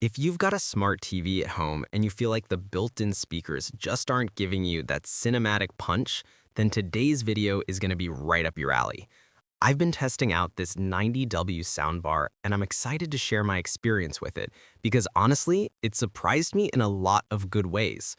If you've got a smart TV at home and you feel like the built-in speakers just aren't giving you that cinematic punch, then today's video is going to be right up your alley. I've been testing out this 90W soundbar and I'm excited to share my experience with it because honestly, it surprised me in a lot of good ways.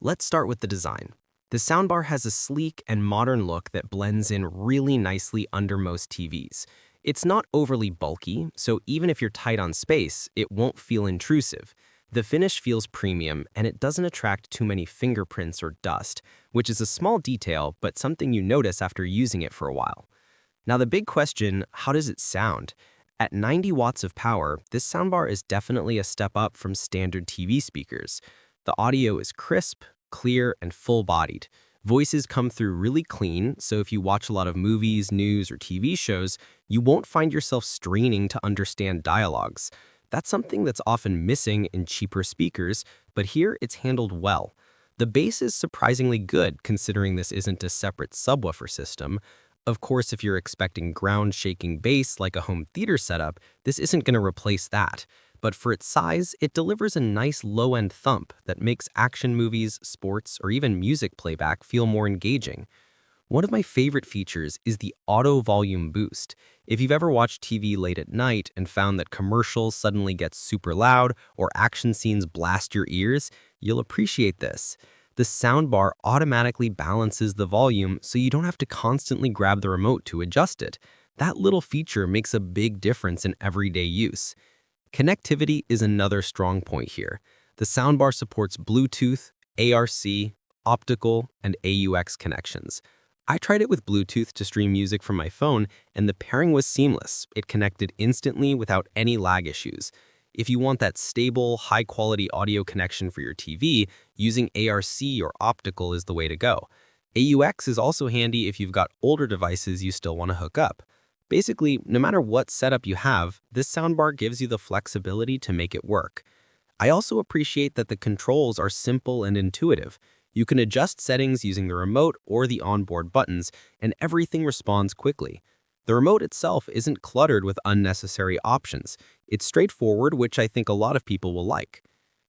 Let's start with the design. The soundbar has a sleek and modern look that blends in really nicely under most TVs. It's not overly bulky, so even if you're tight on space, it won't feel intrusive. The finish feels premium, and it doesn't attract too many fingerprints or dust, which is a small detail, but something you notice after using it for a while. Now the big question, how does it sound? At 90 watts of power, this soundbar is definitely a step up from standard TV speakers. The audio is crisp, clear, and full-bodied. Voices come through really clean, so if you watch a lot of movies, news, or TV shows, you won't find yourself straining to understand dialogues. That's something that's often missing in cheaper speakers, but here it's handled well. The bass is surprisingly good considering this isn't a separate subwoofer system. Of course, if you're expecting ground-shaking bass like a home theater setup, this isn't going to replace that. But for its size, it delivers a nice low-end thump that makes action movies, sports, or even music playback feel more engaging. One of my favorite features is the auto volume boost. If you've ever watched TV late at night and found that commercials suddenly get super loud or action scenes blast your ears, you'll appreciate this. The soundbar automatically balances the volume so you don't have to constantly grab the remote to adjust it. That little feature makes a big difference in everyday use. Connectivity is another strong point here. The soundbar supports Bluetooth, ARC, optical, and AUX connections. I tried it with Bluetooth to stream music from my phone, and the pairing was seamless. It connected instantly without any lag issues. If you want that stable, high-quality audio connection for your TV, using ARC or optical is the way to go. AUX is also handy if you've got older devices you still want to hook up. Basically, no matter what setup you have, this soundbar gives you the flexibility to make it work. I also appreciate that the controls are simple and intuitive. You can adjust settings using the remote or the onboard buttons, and everything responds quickly. The remote itself isn't cluttered with unnecessary options. It's straightforward, which I think a lot of people will like.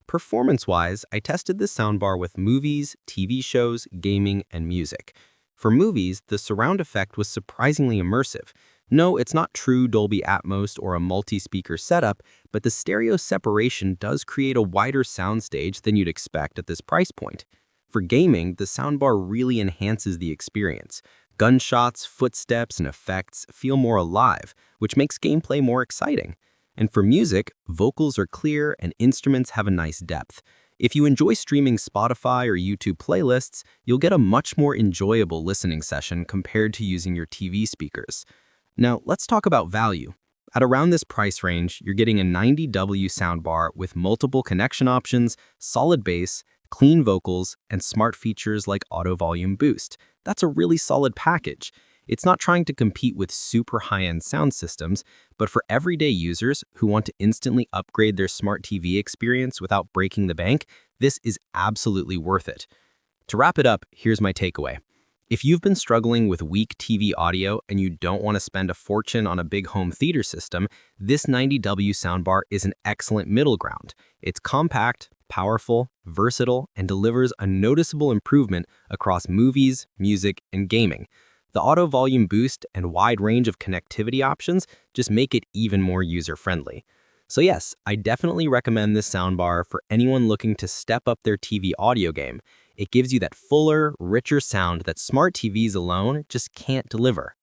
Performance-wise, I tested this soundbar with movies, TV shows, gaming, and music. For movies, the surround effect was surprisingly immersive. No, it's not true Dolby Atmos or a multi-speaker setup, but the stereo separation does create a wider soundstage than you'd expect at this price point. For gaming, the soundbar really enhances the experience. Gunshots, footsteps, and effects feel more alive, which makes gameplay more exciting. And for music, vocals are clear and instruments have a nice depth. If you enjoy streaming Spotify or YouTube playlists, you'll get a much more enjoyable listening session compared to using your TV speakers. Now, let's talk about value. At around this price range, you're getting a 90W soundbar with multiple connection options, solid bass, clean vocals, and smart features like auto volume boost. That's a really solid package. It's not trying to compete with super high-end sound systems, but for everyday users who want to instantly upgrade their smart TV experience without breaking the bank, this is absolutely worth it. To wrap it up, here's my takeaway. If you've been struggling with weak TV audio and you don't want to spend a fortune on a big home theater system, this 90W soundbar is an excellent middle ground. It's compact, powerful, versatile, and delivers a noticeable improvement across movies, music, and gaming. The auto volume boost and wide range of connectivity options just make it even more user-friendly. So yes, I definitely recommend this soundbar for anyone looking to step up their TV audio game. It gives you that fuller, richer sound that smart TVs alone just can't deliver.